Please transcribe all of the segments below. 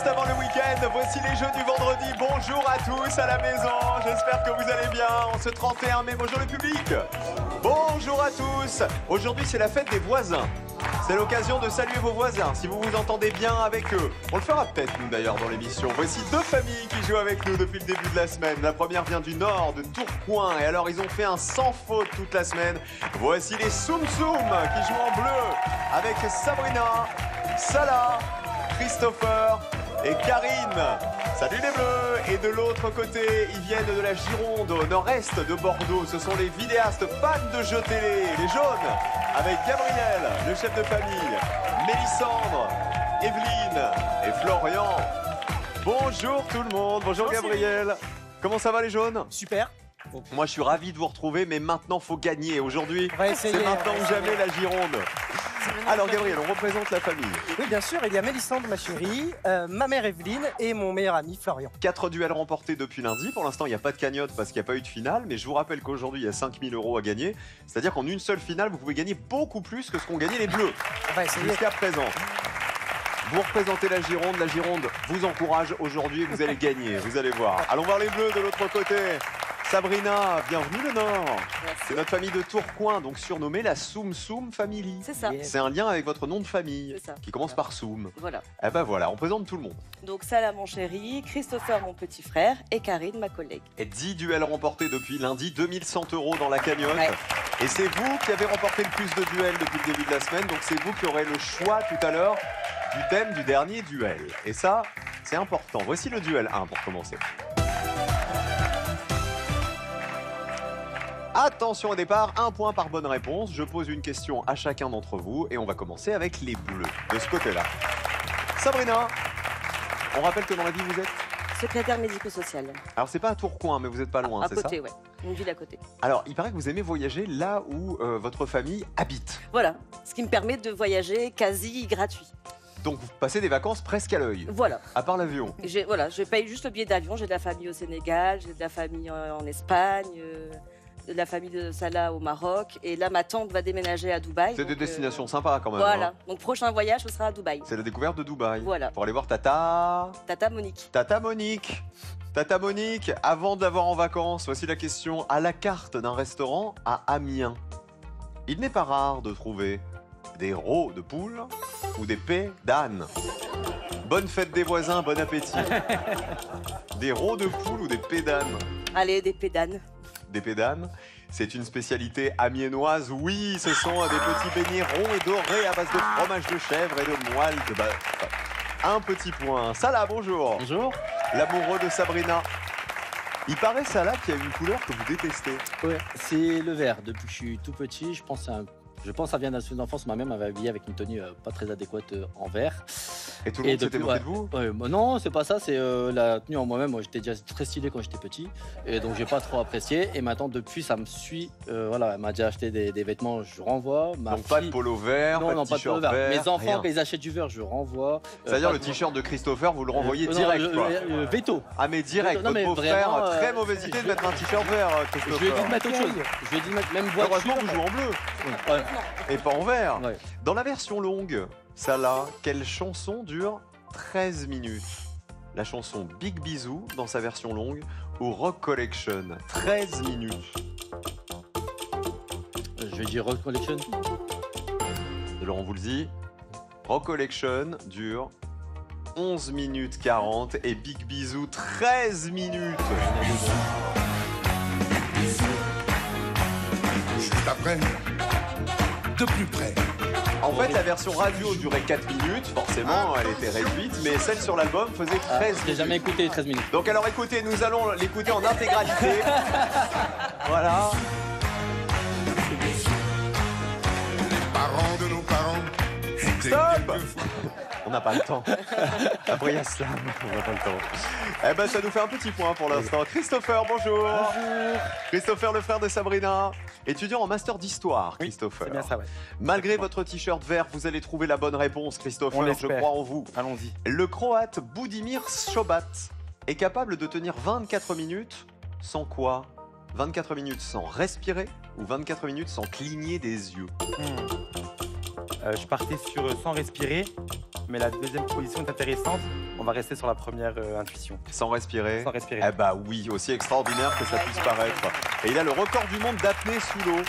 juste avant le week-end, voici les jeux du vendredi. Bonjour à tous à la maison, j'espère que vous allez bien. En ce 31 mai, bonjour le public. Bonjour à tous. Aujourd'hui, c'est la fête des voisins. C'est l'occasion de saluer vos voisins, si vous vous entendez bien avec eux. On le fera peut-être, nous d'ailleurs, dans l'émission. Voici deux familles qui jouent avec nous depuis le début de la semaine. La première vient du nord, de Tourcoing. Et alors, ils ont fait un sans faute toute la semaine. Voici les Soum Soum qui jouent en bleu avec Sabrina, Salah, Christopher et Karine. Salut les Bleus. Et de l'autre côté, ils viennent de la Gironde, au nord-est de Bordeaux. Ce sont les vidéastes fans de jeux télé, les jaunes, avec Gabriel, le chef de famille, Mélissandre, Evelyne et Florian. Bonjour tout le monde, bonjour Gabriel. Comment ça va les jaunes? Super. Moi je suis ravi de vous retrouver, mais maintenant faut gagner. Aujourd'hui, c'est maintenant ou jamais la Gironde. Alors Gabriel, on représente la famille. Oui bien sûr, il y a Mélissandre, ma chérie, ma mère Evelyne et mon meilleur ami Florian. 4 duels remportés depuis lundi. Pour l'instant, il n'y a pas de cagnotte parce qu'il n'y a pas eu de finale. Mais je vous rappelle qu'aujourd'hui, il y a 5 000 € à gagner. C'est-à-dire qu'en une seule finale, vous pouvez gagner beaucoup plus que ce qu'ont gagné les Bleus jusqu'à présent. Vous représentez la Gironde vous encourage aujourd'hui, vous allez gagner, vous allez voir. Allons voir les Bleus de l'autre côté. Sabrina, bienvenue le Nord. C'est notre famille de Tourcoing, donc surnommée la Soum Soum Family. C'est ça. C'est un lien avec votre nom de famille, qui commence par Soum. Voilà. Eh ben voilà, on présente tout le monde. Donc Salah mon chéri, Christopher mon petit frère et Karine ma collègue. Et 10 duels remportés depuis lundi, 2100 € dans la cagnotte. Ouais. Et c'est vous qui avez remporté le plus de duels depuis le début de la semaine, donc c'est vous qui aurez le choix tout à l'heure du thème du dernier duel. Et ça, c'est important. Voici le duel 1 pour commencer. Attention au départ, 1 point par bonne réponse. Je pose une question à chacun d'entre vous et on va commencer avec les Bleus, de ce côté-là. Sabrina, on rappelle que dans la vie vous êtes? Secrétaire médico-social. Alors c'est pas à Tourcoing, mais vous êtes pas loin, c'est ça? À côté, ouais. Une ville à côté. Alors, il paraît que vous aimez voyager là où votre famille habite. Voilà. Ce qui me permet de voyager quasi gratuit. Donc vous passez des vacances presque à l'œil. Voilà. À part l'avion. Voilà, je paye juste le billet d'avion. J'ai de la famille au Sénégal, j'ai de la famille en Espagne. De la famille de Salah au Maroc. Et là, ma tante va déménager à Dubaï. C'est des destinations sympas quand même. Voilà. Hein. Donc, prochain voyage, ce sera à Dubaï. C'est la découverte de Dubaï. Voilà. Pour aller voir Tata... Tata Monique. Tata Monique. Tata Monique, avant d'avoir en vacances, voici la question. À la carte d'un restaurant à Amiens, il n'est pas rare de trouver des rots de poule ou des pets d'âne. Bonne fête des voisins, bon appétit. Des rots de poule ou des pets d'âne? Allez, des pédanes. Des pédanes, c'est une spécialité amiénoise. Oui, ce sont des petits beignets ronds et dorés à base de fromage de chèvre et de moelle de bœuf. Un petit point. Salah, bonjour. Bonjour. L'amoureux de Sabrina. Il paraît, Salah, qu'il y a une couleur que vous détestez. Ouais, c'est le vert. Depuis que je suis tout petit, je pense que ça vient d'un souvenir d'enfance. Ma mère m'avait habillé avec une tenue pas très adéquate en vert. Et tout le monde s'était moqué de vous? Non, c'est pas ça, c'est la tenue en moi-même. Moi, j'étais déjà très stylé quand j'étais petit. Et donc, j'ai pas trop apprécié. Et maintenant, depuis, ça me suit. Voilà, elle m'a déjà acheté des vêtements, je renvoie. Donc, pas de polo vert, non, pas de t-shirt vert. vert. Mes enfants, rien. quand ils achètent du vert, je renvoie. C'est-à-dire le t-shirt de Christopher, vous le renvoyez direct, quoi. Veto. Ah, mais direct, Non, votre mais beau-frère, vraiment, très mauvaise idée de mettre un t-shirt vert, Christopher. Je lui ai dit de mettre autre chose. Je lui ai dit de mettre même voiture. Heureusement, vous jouez en bleu. Ouais. Et pas en vert. Ouais. Dans la version longue, Salah, quelle chanson dure 13 minutes? La chanson Big Bisou dans sa version longue ou Rock Collection? 13 minutes. Je vais dire Rock Collection. Laurent vous le dit. Rock Collection dure 11 minutes 40 et Big Bisou 13 minutes. Juste après, de plus près. En fait, la version radio durait 4 minutes, forcément, elle était réduite, mais celle sur l'album faisait 13 minutes. J'ai jamais écouté 13 minutes. Donc alors écoutez, nous allons l'écouter en intégralité. Voilà. Les parents de nos parents étaient Stop. quelquefois... On n'a pas le temps. Après, il y a Slam, on n'a pas le temps. Eh ben, ça nous fait un petit point pour l'instant. Christopher, bonjour. Bonjour. Christopher, le frère de Sabrina. Étudiant en master d'histoire, Christopher. C'est bien ça, ouais. Malgré votre t-shirt vert, vous allez trouver la bonne réponse, Christopher. On Je l'espère. crois en vous. Allons-y. Le Croate Budimir Shobat est capable de tenir 24 minutes sans quoi? 24 minutes sans respirer ou 24 minutes sans cligner des yeux? Je partais sur sans respirer. mais la deuxième proposition est intéressante. On va rester sur la première intuition. Sans respirer. Sans respirer. Eh bah oui, aussi extraordinaire que ça puisse paraître. Et il a le record du monde d'apnée sous l'eau.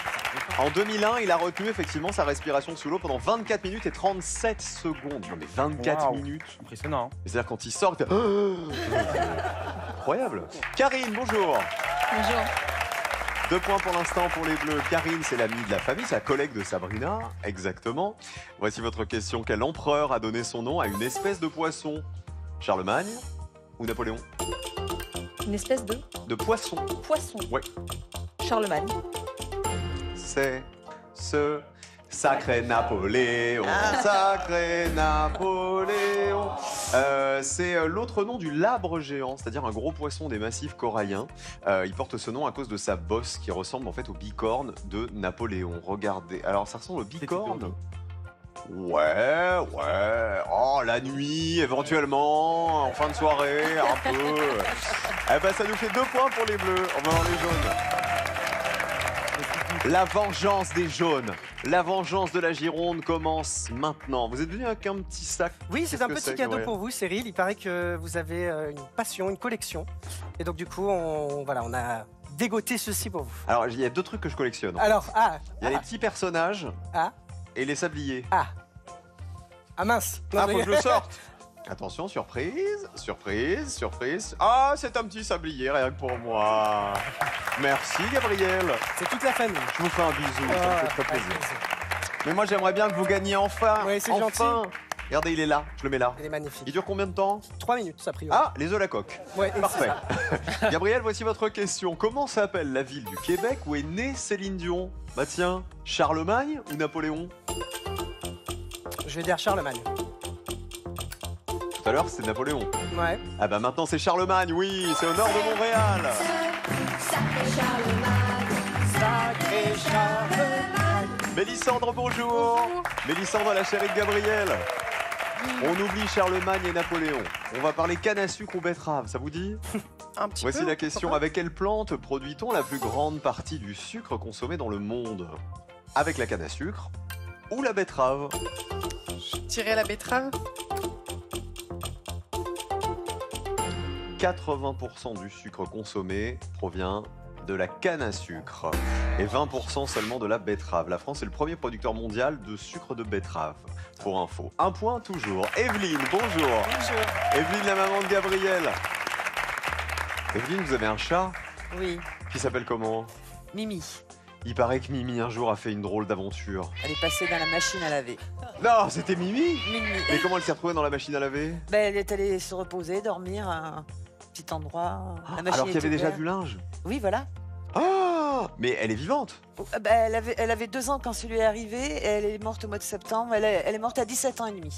En 2001, il a retenu effectivement sa respiration sous l'eau pendant 24 minutes et 37 secondes. Non mais 24 Waouh. minutes. Impressionnant. C'est-à-dire quand il sort, il fait... Incroyable. Karine, bonjour. Bonjour. 2 points pour l'instant pour les Bleus. Karine, c'est l'amie de la famille, c'est la collègue de Sabrina. Exactement. Voici votre question. Quel empereur a donné son nom à une espèce de poisson? Charlemagne ou Napoléon? Une espèce de De poisson. poisson. Ouais. Charlemagne. C'est ce sacré Napoléon, sacré Napoléon. C'est l'autre nom du labre géant, c'est-à-dire un gros poisson des massifs coralliens. Il porte ce nom à cause de sa bosse qui ressemble en fait au bicorne de Napoléon. Regardez, alors ça ressemble au bicorne. Ouais. Oh, la nuit, éventuellement, en fin de soirée, un peu. Eh ben, ça nous fait 2 points pour les Bleus. On va voir les jaunes. La vengeance des jaunes, la vengeance de la Gironde commence maintenant. Vous êtes venu avec un petit sac. Oui, c'est un petit cadeau Gabriel pour vous, Cyril. Il paraît que vous avez une passion, une collection. Et donc, du coup, on a dégoté ceci pour vous. Alors, il y a 2 trucs que je collectionne. Alors, Il y a les petits personnages Ah. et les sabliers. Ah mince. Non, Ah, mais- faut que je le sorte. Attention, surprise, surprise, surprise. Ah, c'est un petit sablier, rien que pour moi. Merci, Gabriel. C'est toute la famille. Je vous fais un bisou, ça me fait très plaisir. Mais moi, j'aimerais bien que vous gagniez enfin. Oui, c'est enfin. Regardez, il est là, je le mets là. Il est magnifique. Il dure combien de temps? 3 minutes, ça priori. Ah, les œufs à la coque. Ouais, Parfait. Gabriel, voici votre question. Comment s'appelle la ville du Québec où est née Céline Dion? Bah tiens, Charlemagne ou Napoléon? Je vais dire Charlemagne. Tout à l'heure, c'était Napoléon. Ouais. Ah bah maintenant, c'est Charlemagne, oui, c'est au nord de Montréal. Sacré Charlemagne. Mélissandre, bonjour. Mélissandre, la chérie de Gabriel. On oublie Charlemagne et Napoléon. On va parler canne à sucre ou betterave, ça vous dit? Un petit Voici peu. la question. Avec quelle plante produit-on la plus grande partie du sucre consommé dans le monde? Avec la canne à sucre ou la betterave? Je dirais la betterave. 80% du sucre consommé provient de la canne à sucre et 20% seulement de la betterave. La France est le premier producteur mondial de sucre de betterave, pour info. 1 point toujours. Evelyne, bonjour. Bonjour. Evelyne, la maman de Gabriel. Evelyne, vous avez un chat Oui, qui s'appelle comment? Mimi. Il paraît que Mimi un jour a fait une drôle d'aventure. Elle est passée dans la machine à laver. Non, c'était Mimi. Mimi. Mais comment elle s'est retrouvée dans la machine à laver? Ben, elle est allée se reposer, dormir à un petit endroit. La machine Alors qu'il y avait était déjà ouverte. du linge. Oui, voilà. Ah, mais elle est vivante. Ben, elle avait 2 ans quand celui est arrivé et elle est morte au mois de septembre. Elle est morte à 17 ans et demi.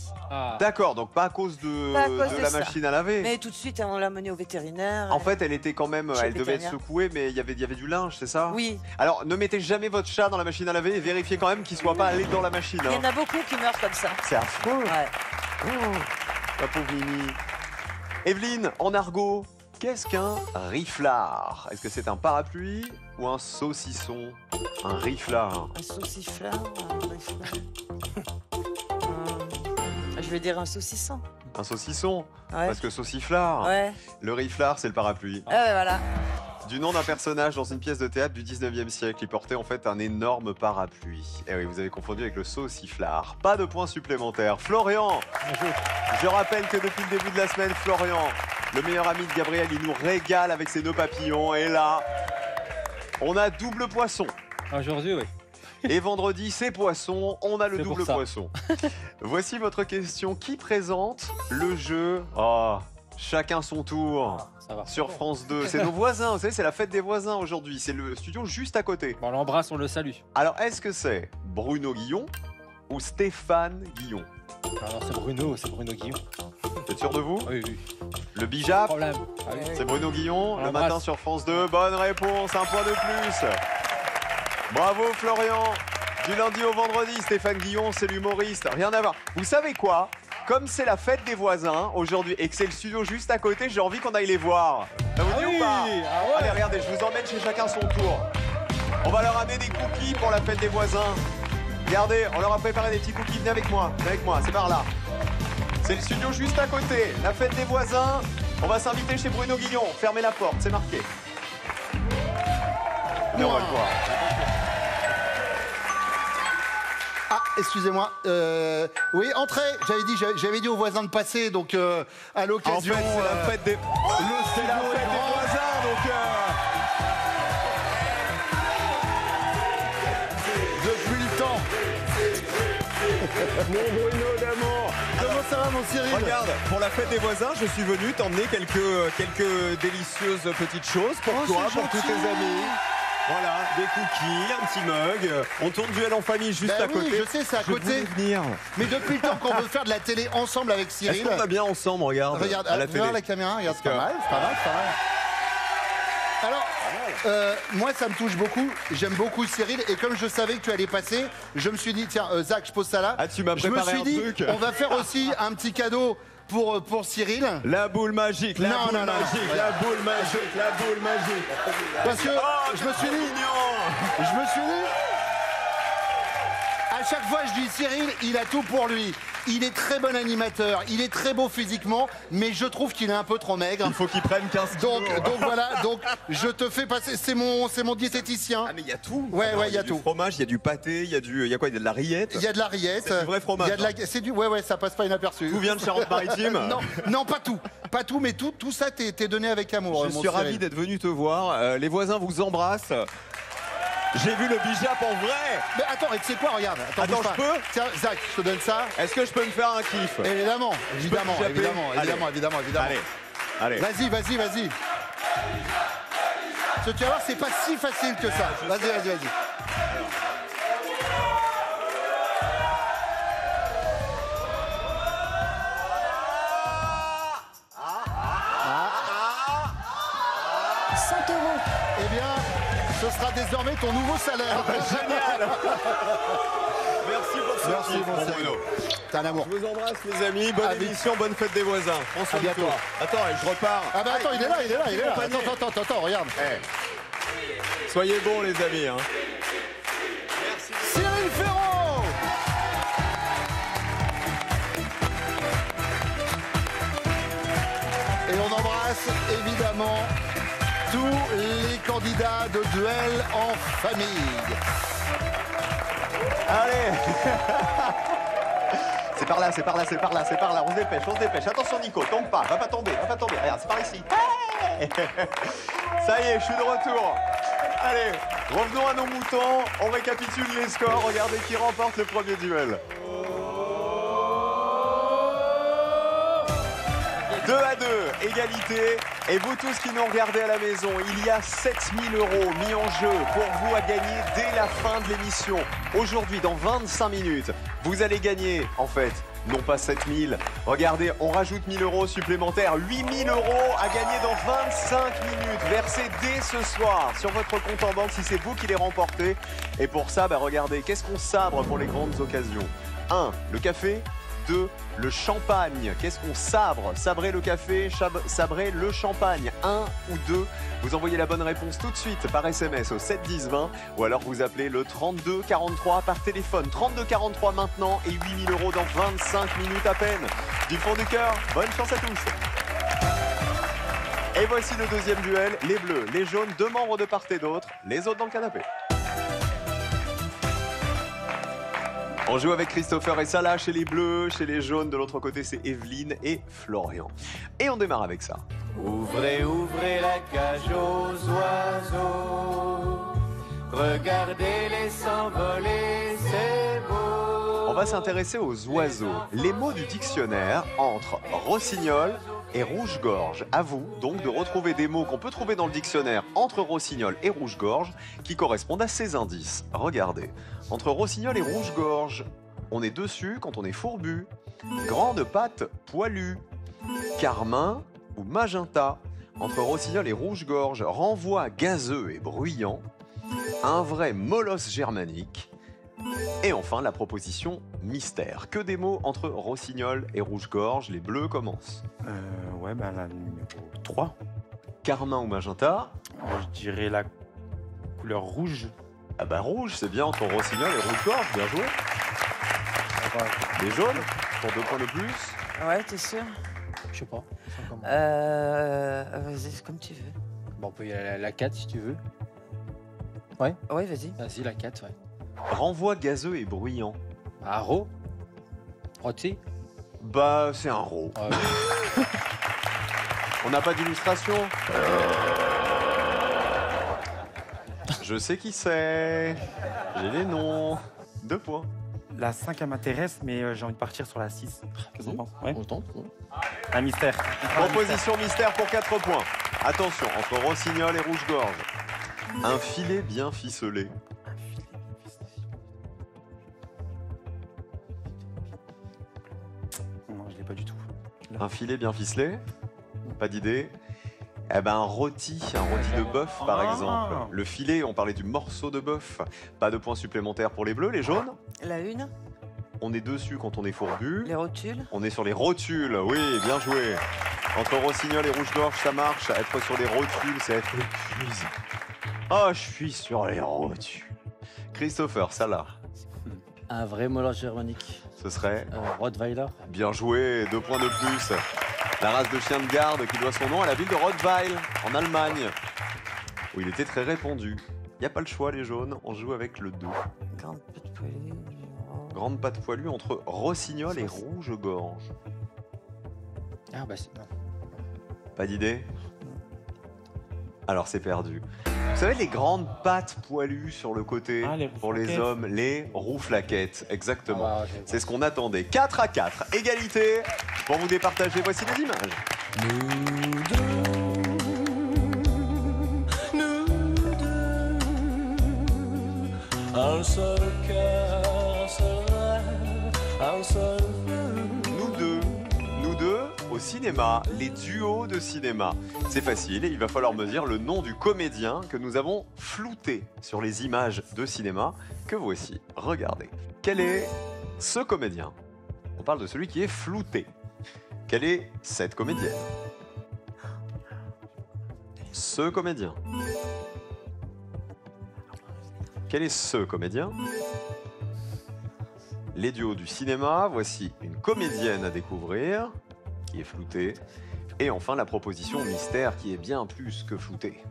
D'accord, donc pas à cause de, Pas à cause de la ça. machine à laver. Mais tout de suite, on l'a menée au vétérinaire. En fait, elle était quand même, Chez elle le devait être vétérinaire. secouée, mais il y avait du linge, c'est ça? Oui, Alors, ne mettez jamais votre chat dans la machine à laver et vérifiez quand même qu'il soit pas allé dans la machine. il y hein. en a beaucoup qui meurent comme ça. C'est affreux. Ouais. Oh, la pauvre Mimi. Evelyne, en argot, qu'est-ce qu'un riflard? Est-ce que c'est un parapluie ou un saucisson? Un riflard. Un sauciflard, un riflard. Je vais dire un saucisson. Un saucisson? Ouais. Parce que sauciflard. Ouais. Le riflard, c'est le parapluie. Ah ouais, voilà. Du nom d'un personnage dans une pièce de théâtre du 19e siècle. Il portait en fait un énorme parapluie. Et oui, vous avez confondu avec le sauciflard. Pas de points supplémentaires. Florian! Je rappelle que depuis le début de la semaine, Florian, le meilleur ami de Gabriel, il nous régale avec ses nœuds papillons. Et là, on a double poisson. Aujourd'hui, oui. Et vendredi, c'est poisson. On a le C'est pour double ça. poisson. Voici votre question. Qui présente le jeu? Oh, chacun son tour. Ça va. Sur France 2. C'est nos voisins, vous savez, c'est la fête des voisins aujourd'hui. C'est le studio juste à côté. Bon, on l'embrasse, on le salue. Alors, est-ce que c'est Bruno Guillon ou Stéphane Guillon? Alors, c'est Bruno Guillon. Vous êtes sûr de vous? Oui, oui. Le bijap, Problème. Ah oui. c'est Bruno Guillon, On le l'embrasse. matin sur France 2. Bonne réponse, 1 point de plus. Bravo Florian. Du lundi au vendredi, Stéphane Guillon, c'est l'humoriste. Rien à voir. Vous savez quoi? Comme c'est la fête des voisins aujourd'hui et que c'est le studio juste à côté, j'ai envie qu'on aille les voir. Ça vous dit ou pas? Allez, regardez, je vous emmène chez chacun son tour. On va leur amener des cookies pour la fête des voisins. Regardez, on leur a préparé des petits cookies. Venez avec moi, c'est par là. C'est le studio juste à côté. La fête des voisins. On va s'inviter chez Bruno Guillon. Fermez la porte, c'est marqué. Mais on va le voir. Ah, excusez-moi. Oui, entrez. J'avais dit aux voisins de passer, donc à En l'occasion. fait, c'est la fête des... c'est la fête des voisins, donc... Depuis le temps. Mon Bruno d'amour. Comment ça va, mon Cyril? Regarde, pour la fête des voisins, je suis venu t'emmener quelques délicieuses petites choses pour Oh, toi, c'est pour tous gentil. tes amis. Voilà, des cookies, un petit mug. On tourne duel en famille juste Bah à oui, côté. je sais, c'est à Je côté. voulais venir. Mais depuis le temps qu'on veut faire de la télé ensemble avec Est-ce Cyril. qu'on va bien ensemble, regarde, Regarde, à la télé. regarde la caméra, regarde, c'est pas mal, c'est pas mal, c'est pas mal. Alors, moi, ça me touche beaucoup. J'aime beaucoup Cyril. Et comme je savais que tu allais passer, je me suis dit, tiens, Zach, je pose ça là. Ah, tu m'as Je me préparé suis un dit, truc. on va faire aussi un petit cadeau pour Cyril. La boule magique, la Non, boule non, non, non. magique, la boule magique, la boule magique. Parce que Oh, je me suis dit, à chaque fois, je dis Cyril, il a tout pour lui. Il est très bon animateur, il est très beau physiquement, mais je trouve qu'il est un peu trop maigre. Il faut qu'il prenne 15 kilos. Donc voilà, donc je te fais passer, c'est mon diététicien. Ah mais il y a tout. Ouais, Alors, ouais, il y a du tout. fromage, il y a du pâté, il y a il y a de la rillette. Il y a de la rillette. C'est du vrai fromage, Il y a de la, c'est du, ouais, ça passe pas inaperçu. Tout vient de Charente-Maritime. Non, pas tout, mais tout ça t'es donné avec amour. Je mon suis ravi Cyril. d'être venu te voir. Les voisins vous embrassent. J'ai vu le bijap en vrai. Mais attends, et tu sais quoi, regarde. Attends, bouge pas. je peux Tiens, Zach, je te donne ça. Est-ce que je peux me faire un kiff? Évidemment. Allez. Allez. Vas-y. Parce que tu vas voir, c'est pas si facile que ça. Vas-y. Eh bien, ce sera désormais ton nouveau salaire. Génial. Merci pour ce Merci, kiff, mon mon Cyril. Bruno. T'es un amour. Je vous embrasse les amis, bonne émission, bonne fête des voisins. Prends soin À de bientôt. toi. Attends, je repars. Ah bah attends, il est là. compagnie. Attends, regarde. Soyez bons les amis. Hein. Cyril Ferraud. Et on embrasse évidemment tous les candidats de duel en famille. Allez. C'est par là. On se dépêche. Attention Nico, tombe pas, va pas tomber. Regarde, c'est par ici. Hey. Ça y est, je suis de retour. Allez, revenons à nos moutons. On récapitule les scores. Regardez qui remporte le premier duel. 2-2, égalité. Et vous tous qui nous regardez à la maison, il y a 7 000 € mis en jeu pour vous à gagner dès la fin de l'émission. Aujourd'hui, dans 25 minutes, vous allez gagner, en fait, non pas 7 000. Regardez, on rajoute 1 000 € supplémentaires. 8 000 € à gagner dans 25 minutes, versés dès ce soir sur votre compte en banque si c'est vous qui les remportez. Et pour ça, regardez, qu'est-ce qu'on sabre pour les grandes occasions? 1. Le café. 2. Le champagne. Qu'est-ce qu'on sabre? Sabrer le café, sabrer le champagne. 1 ou 2. Vous envoyez la bonne réponse tout de suite par SMS au 7 10 20 ou alors vous appelez le 32 43 par téléphone. 32 43 maintenant et 8 000 € dans 25 minutes à peine. Du fond du cœur, bonne chance à tous. Et voici le deuxième duel. Les bleus, les jaunes, 2 membres de part et d'autre, les autres dans le canapé. On joue avec Christopher et Salah chez les bleus, chez les jaunes, de l'autre côté c'est Evelyne et Florian. Et on démarre avec ça. Ouvrez la cage aux oiseaux, regardez-les s'envoler, c'est beau. On va s'intéresser aux oiseaux. Les mots du dictionnaire entre rossignol et rouge-gorge. À vous donc de retrouver des mots qu'on peut trouver dans le dictionnaire entre rossignol et rouge-gorge qui correspondent à ces indices. Regardez, entre rossignol et rouge-gorge, on est dessus quand on est fourbu, grande patte poilue, carmin ou magenta. Entre rossignol et rouge-gorge, renvoi gazeux et bruyant, un vrai molosse germanique. Et enfin, la proposition mystère. Que des mots entre rossignol et rouge-gorge. Les bleus commencent. La numéro 3. Carmin ou magenta? Je dirais la couleur rouge. Ah bah rouge, c'est bien entre rossignol et rouge-gorge. Bien joué. Les jaunes? pour 2 points de plus. Ouais, t'es sûr? Je sais pas. C'est comment. Vas-y, comme tu veux. Bon, on peut y aller à la 4 si tu veux. Ouais, vas-y. Vas-y, la 4, ouais. Renvoi gazeux et bruyant. Ah, Ro Rôti. Bah, c'est un ro. Ah, ouais. On n'a pas d'illustration. Je sais qui c'est. J'ai les noms. 2 points. La 5, elle m'intéresse, mais j'ai envie de partir sur la 6. Qu'est-ce qu'on pense? Ouais. On tente. Ouais. Un mystère. Proposition mystère pour 4 points. Attention, entre rossignol et rouge-gorge. Un filet bien ficelé. Non, je l'ai pas du tout. Un filet bien ficelé. Pas d'idée. Eh ben un rôti de bœuf par exemple. Le filet, on parlait du morceau de bœuf. Pas de points supplémentaires pour les bleus, les jaunes. La une, On est dessus quand on est fourbu. les rotules. On est sur les rotules, oui, bien joué. Entre rossignol et rouge-gorge, ça marche. Être sur les rotules, c'est être épuisé. Oh, je suis sur les rotules. Christopher, ça là, Un vrai molar germanique. ce serait Rottweiler. bien joué, 2 points de plus. La race de chien de garde qui doit son nom à la ville de Rottweil, en Allemagne, où il était très répandu. Il n'y a pas le choix, les jaunes, on joue avec le 2. Grande petite poêlée. Grande patte poilue entre rossignol et rouge-gorge. Ah, bah c'est. Non. Pas d'idée? Alors c'est perdu. Vous savez les grandes pattes poilues sur le côté Ah, les pour les rouflaquettes. hommes, les rouflaquettes, exactement. Ah, j'ai- C'est ce qu'on attendait. 4 à 4, égalité. Pour vous départager, voici les images. Un seul cœur, un seul rêve, un seul fleuve. Nous deux, au cinéma, les duos de cinéma. C'est facile, il va falloir me dire le nom du comédien que nous avons flouté sur les images de cinéma que voici. Regardez. Quel est ce comédien? On parle de celui qui est flouté. Quelle est cette comédienne? Ce comédien. Quel est ce comédien? Les duos du cinéma, voici une comédienne à découvrir, qui est floutée. Et enfin, la proposition mystère, qui est bien plus que floutée.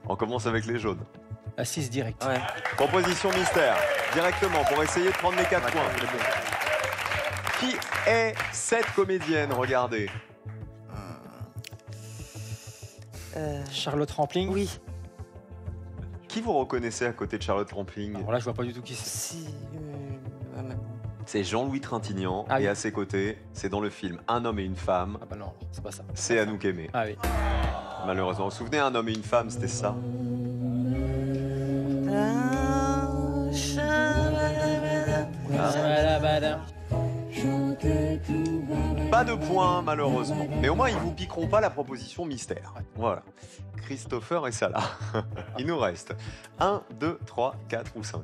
On commence avec les jaunes. La 6 direct. Ouais. Proposition mystère, directement, pour essayer de prendre les 4 points. Qui est cette comédienne? Regardez. Charlotte Rampling. Oui. Qui vous reconnaissez à côté de Charlotte Rampling? Alors là, je vois pas du tout qui c'est. Si. Ouais, mais bon. C'est Jean-Louis Trintignant, Ah oui. et à ses côtés, c'est dans le film Un homme et une femme, Ah bah non, c'est pas ça. c'est Anouk Aimée. Ah oui. Malheureusement, vous vous souvenez, Un homme et une femme, c'était ça. Pas de points, malheureusement. Mais au moins, ils vous piqueront pas la proposition mystère. Voilà. Christopher et Salah. Il nous reste 1, 2, 3, 4 ou 5.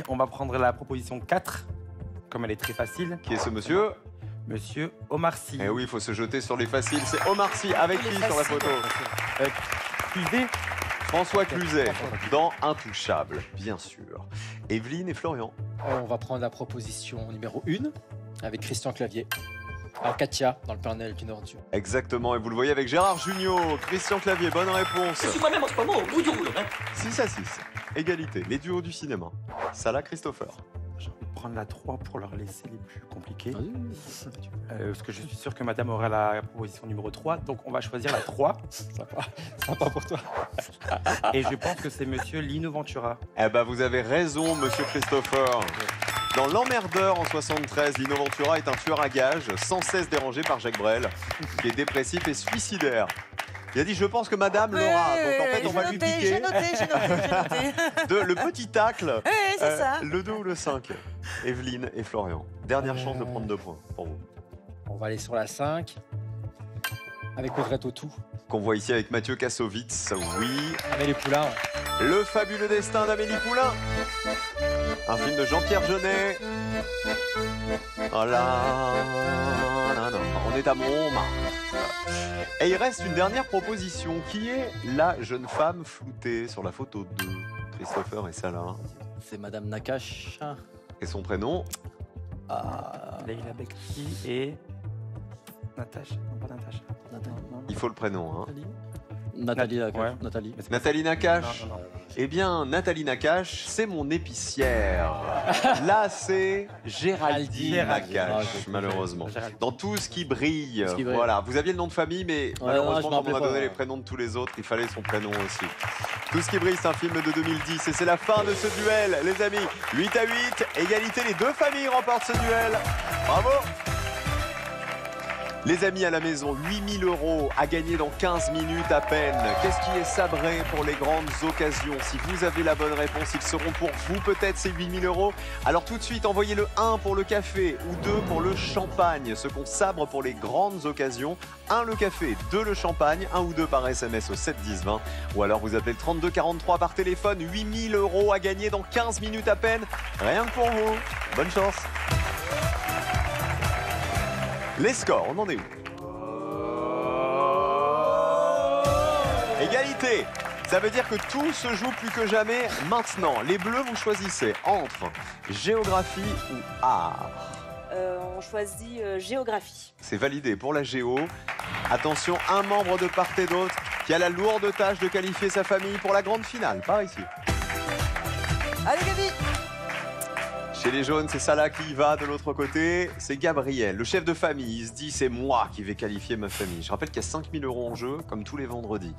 On va prendre la proposition 4, comme elle est très facile. Qui est ce monsieur? Monsieur Omar Sy. Eh oui, il faut se jeter sur les faciles. C'est Omar Sy, avec qui sur la photo? Cluzet. François Cluzet, dans Intouchable, bien sûr. Evelyne et Florian. On va prendre la proposition numéro 1 avec Christian Clavier. Alors Katia, dans le Père Noël est une ordure. Exactement, et vous le voyez avec Gérard Jugnot, Christian Clavier, bonne réponse. Je suis moi-même en ce moment au bout du rouleau. 6 à 6, égalité, les duos du cinéma. Salah, Christopher. J'ai envie de prendre la 3 pour leur laisser les plus compliqués. Vas-y. Parce que je suis sûr que madame aura la proposition numéro 3, donc on va choisir la 3. Sympa pour toi. Et je pense que c'est monsieur Lino Ventura. Eh ben, vous avez raison, monsieur Christopher. Dans L'Emmerdeur en 73, Lino Ventura est un tueur à gages, sans cesse dérangé par Jacques Brel, qui est dépressif et suicidaire. Il a dit, je pense que madame l'aura, donc en fait, on va lui piquer J'ai noté. le petit tacle. Oui, c'est ça. Le 2 ou le 5. Evelyne et Florian. Dernière chance de prendre 2 points pour vous. On va aller sur la 5 avec Audrey Tautou. Qu'on voit ici avec Mathieu Kassovitz. Oui. Amélie Poulain. Le fabuleux destin d'Amélie Poulain. Un film de Jean-Pierre Jeunet. Oh là, là, là. On est à Montmartre. Et il reste une dernière proposition qui est la jeune femme floutée sur la photo 2. Christopher et Salah. C'est Madame Nakache. Et son prénom? Leïla Bekti et Natacha. Non, pas Natacha. Il faut le prénom. Hein. Nathalie. Ouais. Nathalie. Nathalie Nakache. Non. Eh bien, Nathalie Nakache, c'est mon épicière. Là, c'est Géraldine Nakache, malheureusement. Dans tout ce qui brille. Voilà. Vous aviez le nom de famille, mais malheureusement, comme on a donné les prénoms de tous les autres, il fallait son prénom aussi. Tout ce qui brille, c'est un film de 2010 et c'est la fin de ce duel, les amis. 8-8, égalité, les deux familles remportent ce duel. Bravo! Les amis à la maison, 8 000 € à gagner dans 15 minutes à peine. Qu'est-ce qui est sabré pour les grandes occasions? Si vous avez la bonne réponse, ils seront pour vous peut-être ces 8 000 €. Alors tout de suite, envoyez le 1 pour le café ou 2 pour le champagne. Ce qu'on sabre pour les grandes occasions, 1 le café, 2 le champagne, 1 ou 2 par SMS au 7 10 20. Ou alors vous appelez le 32 43 par téléphone, 8 000 € à gagner dans 15 minutes à peine. Rien que pour vous. Bonne chance. Les scores, on en est où? Égalité. Ça veut dire que tout se joue plus que jamais maintenant. Les bleus, vous choisissez entre géographie ou art. On choisit géographie. C'est validé pour la géo. Attention, un membre de part et d'autre qui a la lourde tâche de qualifier sa famille pour la grande finale. Par ici. Allez, Gabi! Chez les jaunes, c'est Salah qui y va. De l'autre côté, c'est Gabriel, le chef de famille. Il se dit, c'est moi qui vais qualifier ma famille. Je rappelle qu'il y a 5 000 € en jeu, comme tous les vendredis.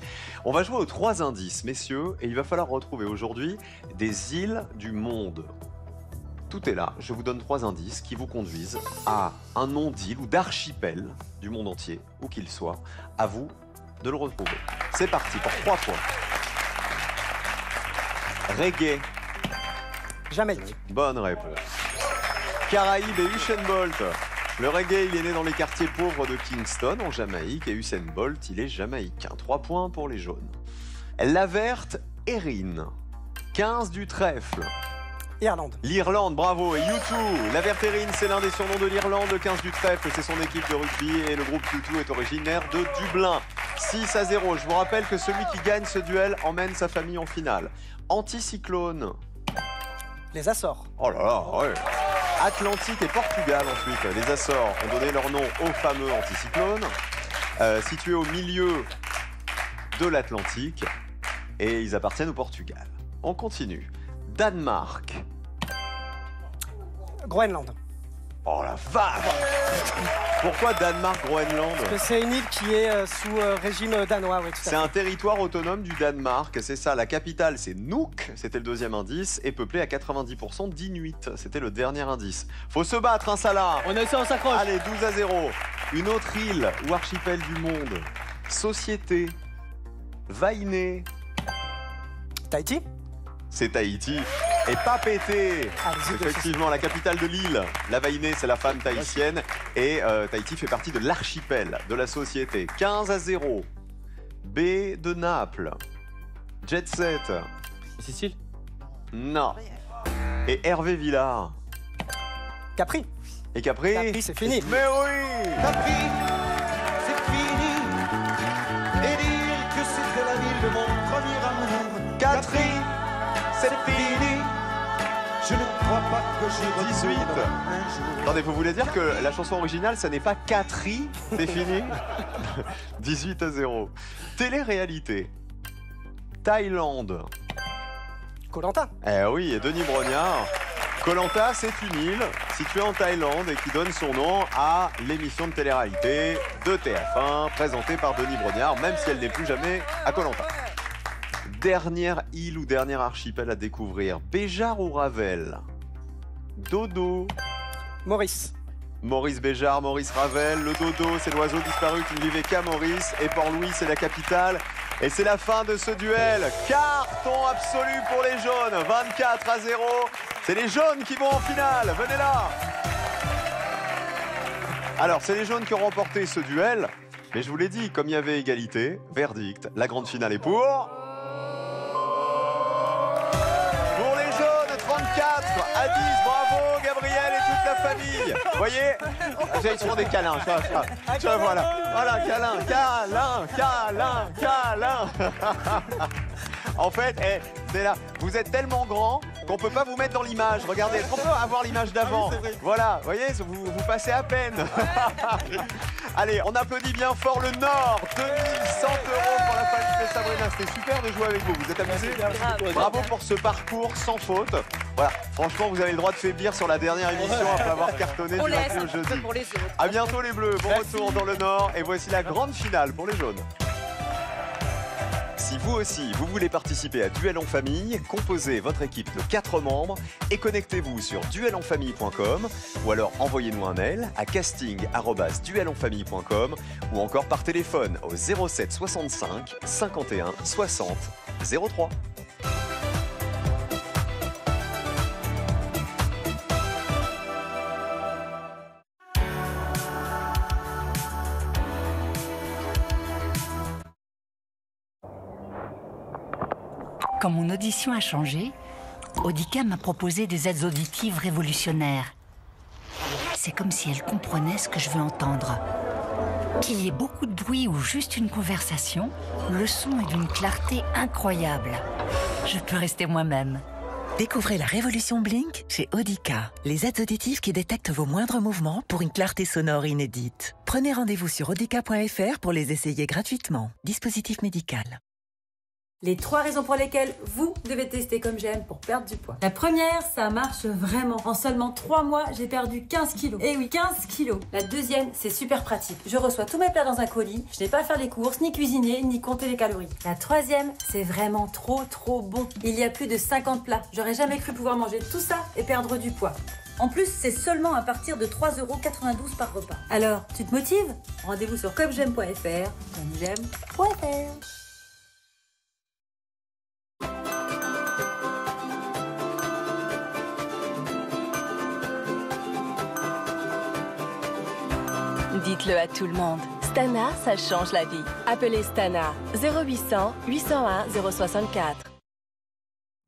On va jouer aux 3 indices, messieurs, et il va falloir retrouver aujourd'hui des îles du monde. Tout est là. Je vous donne 3 indices qui vous conduisent à un nom d'île ou d'archipel du monde entier, où qu'il soit. À vous de le retrouver. C'est parti pour 3 points. Reggae. Jamaïque. Bonne réponse. Caraïbes et Usain Bolt. Le reggae, il est né dans les quartiers pauvres de Kingston, en Jamaïque, et Usain Bolt, il est jamaïcain. 3 points pour les jaunes. La verte, Erin. 15 du trèfle. Irlande. L'Irlande, bravo. Et U2. La verte Erin, c'est l'un des surnoms de l'Irlande. Le 15 du trèfle, c'est son équipe de rugby. Et le groupe U2 est originaire de Dublin. 6-0. Je vous rappelle que celui qui gagne ce duel emmène sa famille en finale. Anticyclone. Les Açores. Oh là là, ouais. Atlantique et Portugal ensuite. Les Açores ont donné leur nom au fameux anticyclone, situé au milieu de l'Atlantique, et ils appartiennent au Portugal. On continue. Danemark. Groenland. Oh la vache! Pourquoi Danemark-Groenland? Parce que c'est une île qui est sous régime danois, oui, tout à fait. C'est un territoire autonome du Danemark, c'est ça. La capitale, c'est Nuuk, c'était le deuxième indice, et peuplée à 90% d'Inuits. C'était le dernier indice. Faut se battre, hein, Salah! On essaie, on s'accroche. Allez, 12-0. Une autre île ou archipel du monde. Société. Vainé. Tahiti. C'est Tahiti. Et Papeete. Effectivement, la capitale de l'île. La Vainé, c'est la femme tahitienne. Et Tahiti fait partie de l'archipel de la société. 15-0. B de Naples. Jet Set. Sicile. Non. Et Hervé Villard. Capri. Et Capri. Capri, c'est fini. Mais oui. Capri, c'est fini. Et dire que c'était la ville de mon premier amour. Capri, c'est fini. Je ne crois pas que j'y 18. retourne un jour. Attendez, vous voulez dire que la chanson originale, ça n'est pas Catri, c'est fini? 18-0. Télé-réalité. Thaïlande. Koh-Lanta. Eh oui, et Denis Brognard. Koh Lanta, c'est une île située en Thaïlande et qui donne son nom à l'émission de télé-réalité de TF1 présentée par Denis Brognard, même si elle n'est plus jamais à Koh Lanta. Dernière île ou dernier archipel à découvrir, Béjar ou Ravel? Dodo. Maurice. Maurice Béjar, Maurice Ravel. Le dodo, c'est l'oiseau disparu qui ne vivait qu'à Maurice. Et Port-Louis, c'est la capitale. Et c'est la fin de ce duel. Carton absolu pour les jaunes. 24-0. C'est les jaunes qui vont en finale. Venez là. Alors, c'est les jaunes qui ont remporté ce duel. Mais je vous l'ai dit, comme il y avait égalité, verdict, la grande finale est pour les jaunes, 34-10. Bravo, Gabriel et toute la famille. Vous voyez, ils font des câlins. Tu vois, voilà. Voilà, câlin. En fait, c'est là. Vous êtes tellement grands qu'on peut pas vous mettre dans l'image. Regardez, est-ce qu'on peut avoir l'image d'avant? Voilà, vous voyez, vous passez à peine. Allez, on applaudit bien fort le Nord. 2100 € pour la famille de Sabrina. C'était super de jouer avec vous. Vous êtes amusés? Bravo pour ce parcours sans faute. Voilà, franchement, vous avez le droit de faiblir sur la dernière émission après avoir cartonné du lundi au jeudi. Pour les autres. À bientôt les Bleus, bon retour dans le Nord. Et voici la grande finale pour les Jaunes. Si vous aussi, vous voulez participer à Duel en famille, composez votre équipe de 4 membres et connectez-vous sur duelenfamille.com ou alors envoyez-nous un mail à casting@duelenfamille.com ou encore par téléphone au 07 65 51 60 03. Quand mon audition a changé, Audica m'a proposé des aides auditives révolutionnaires. C'est comme si elle comprenait ce que je veux entendre. Qu'il y ait beaucoup de bruit ou juste une conversation, le son est d'une clarté incroyable. Je peux rester moi-même. Découvrez la révolution Blink chez Audica, les aides auditives qui détectent vos moindres mouvements pour une clarté sonore inédite. Prenez rendez-vous sur audica.fr pour les essayer gratuitement. Dispositif médical. Les 3 raisons pour lesquelles vous devez tester Comme J'aime pour perdre du poids. La première, ça marche vraiment. En seulement 3 mois, j'ai perdu 15 kilos. Eh oui, 15 kilos. La deuxième, c'est super pratique. Je reçois tous mes plats dans un colis. Je n'ai pas à faire les courses, ni cuisiner, ni compter les calories. La troisième, c'est vraiment trop bon. Il y a plus de 50 plats. J'aurais jamais cru pouvoir manger tout ça et perdre du poids. En plus, c'est seulement à partir de 3,92 € par repas. Alors, tu te motives? Rendez-vous sur comej'aime.fr. comej'aime.fr. Dites-le à tout le monde. Stana, ça change la vie. Appelez Stana 0800 801 064.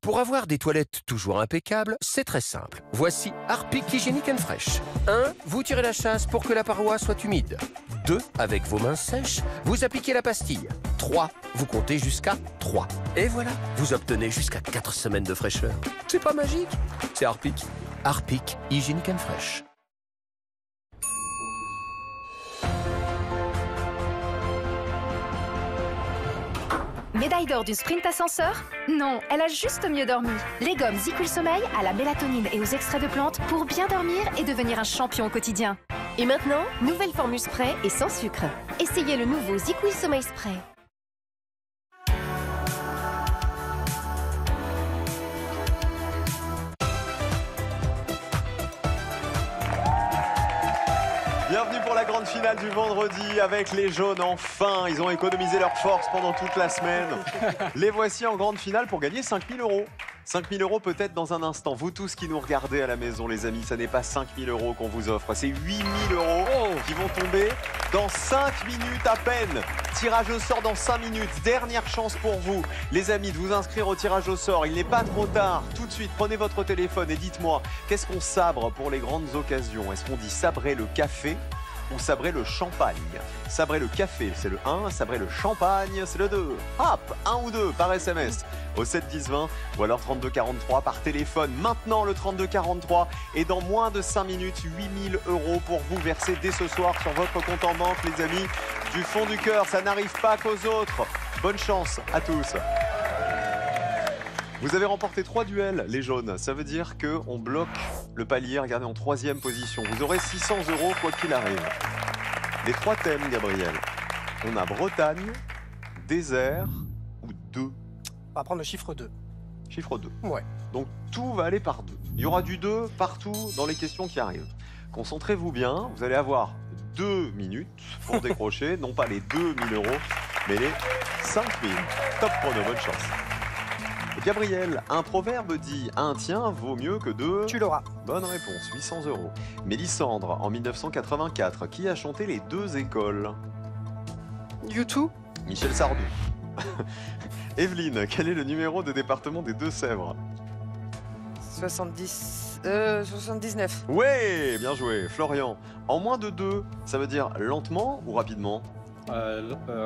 Pour avoir des toilettes toujours impeccables, c'est très simple. Voici Harpic Hygienic and Fresh. 1. Vous tirez la chasse pour que la paroi soit humide. 2. Avec vos mains sèches, vous appliquez la pastille. 3. Vous comptez jusqu'à 3. Et voilà, vous obtenez jusqu'à 4 semaines de fraîcheur. C'est pas magique? C'est Harpic. Harpic Hygienic and Fresh. Médaille d'or du sprint ascenseur? Non, elle a juste mieux dormi. Les gommes ZzzQuil Sommeil à la mélatonine et aux extraits de plantes pour bien dormir et devenir un champion au quotidien. Et maintenant, nouvelle formule spray et sans sucre. Essayez le nouveau ZzzQuil Sommeil Spray. Bienvenue pour la grande finale du vendredi avec les Jaunes. Enfin, ils ont économisé leur force pendant toute la semaine. Les voici en grande finale pour gagner 5 000 €. 5 000 € peut-être dans un instant. Vous tous qui nous regardez à la maison, les amis, ça n'est pas 5 000 € qu'on vous offre. C'est 8 000 € qui vont tomber dans 5 minutes à peine. Tirage au sort dans 5 minutes. Dernière chance pour vous, les amis, de vous inscrire au tirage au sort. Il n'est pas trop tard. Tout de suite, prenez votre téléphone et dites-moi, qu'est-ce qu'on sabre pour les grandes occasions? Est-ce qu'on dit sabrer le café ou sabrer le champagne? Sabrer le café, c'est le 1. Sabrer le champagne, c'est le 2. Hop, 1 ou 2 par SMS au 7 10 20 ou alors 32 43 par téléphone. Maintenant le 32 43 et dans moins de 5 minutes, 8 000 € pour vous verser dès ce soir sur votre compte en banque, les amis. Du fond du cœur, ça n'arrive pas qu'aux autres. Bonne chance à tous. Vous avez remporté 3 duels, les Jaunes. Ça veut dire qu'on bloque le palier. Regardez, en 3e position. Vous aurez 600 € quoi qu'il arrive. Les 3 thèmes, Gabriel. On a Bretagne, désert ou 2. On va prendre le chiffre 2. Chiffre 2. Ouais. Donc tout va aller par 2. Il y aura du 2 partout dans les questions qui arrivent. Concentrez-vous bien. Vous allez avoir 2 minutes pour décrocher, non pas les 2 000 €, mais les 5 000. Top chrono, bonne chance. Gabriel, un proverbe dit « un tien vaut mieux que 2 ». Tu l'auras. Bonne réponse, 800 €. Mélissandre, en 1984, qui a chanté Les 2 écoles? YouTube. Michel Sardou. Evelyne, quel est le numéro de département des Deux-Sèvres? 79. Ouais, bien joué. Florian, en moins de 2, ça veut dire lentement ou rapidement?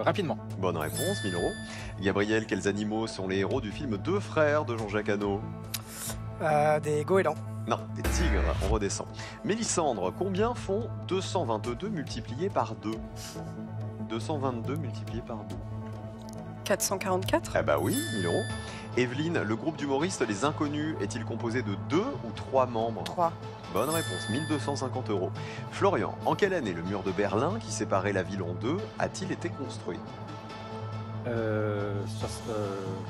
Rapidement. Bonne réponse, 1000 €. Gabriel, quels animaux sont les héros du film Deux frères de Jean-Jacques Hano? Des goélands. Non, des tigres, on redescend. Mélissandre, combien font 222 multiplié par 2 ? 222 multiplié par 2. 444. Ah bah oui, 1000 euros. Evelyne, le groupe d'humoristes Les Inconnus est-il composé de 2 ou 3 membres ? 3. Bonne réponse, 1250 euros. Florian, en quelle année le mur de Berlin qui séparait la ville en deux a-t-il été construit ?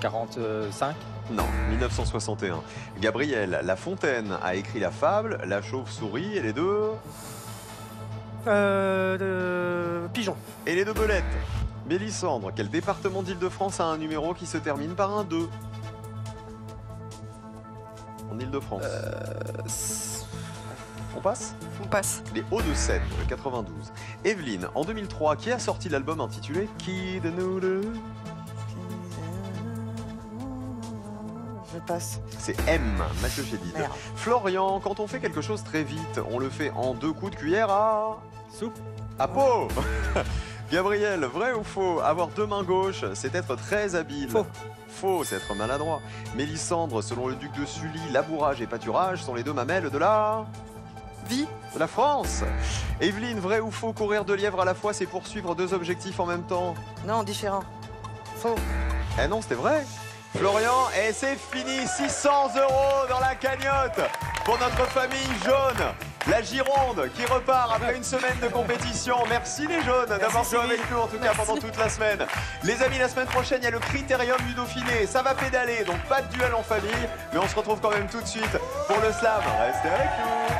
45. Non, 1961. Gabriel, La Fontaine a écrit la fable, la chauve-souris et les deux... Pigeons. Et les deux belettes. Mélissandre, quel département d'Île-de-France a un numéro qui se termine par un 2 ? En Île-de-France. On passe ? On passe. Les Hauts-de-Seine, le 92. Evelyne, en 2003, qui a sorti l'album intitulé Qui de nous deux ? Je passe. C'est M, Mathieu Chédid. Merde. Florian, quand on fait quelque chose très vite, on le fait en 2 coups de cuillère à... Soupe. À peau. Gabriel, vrai ou faux ? Avoir 2 mains gauches, c'est être très habile. Faux. Faux, c'est être maladroit. Mélissandre, selon le duc de Sully, labourage et pâturage sont les 2 mamelles de la... Vie. De la France. Evelyne, vrai ou faux ? Courir 2 lièvres à la fois, c'est poursuivre 2 objectifs en même temps. Non, différent. Faux. Eh non, c'était vrai. Florian, et c'est fini, 600 € dans la cagnotte pour notre famille jaune. La Gironde qui repart après une semaine de compétition. Merci les jaunes d'avoir joué avec nous en tout cas pendant toute la semaine. Les amis, la semaine prochaine, il y a le Critérium du Dauphiné. Ça va pédaler, donc pas de duel en famille. Mais on se retrouve quand même tout de suite pour le slam. Restez avec nous.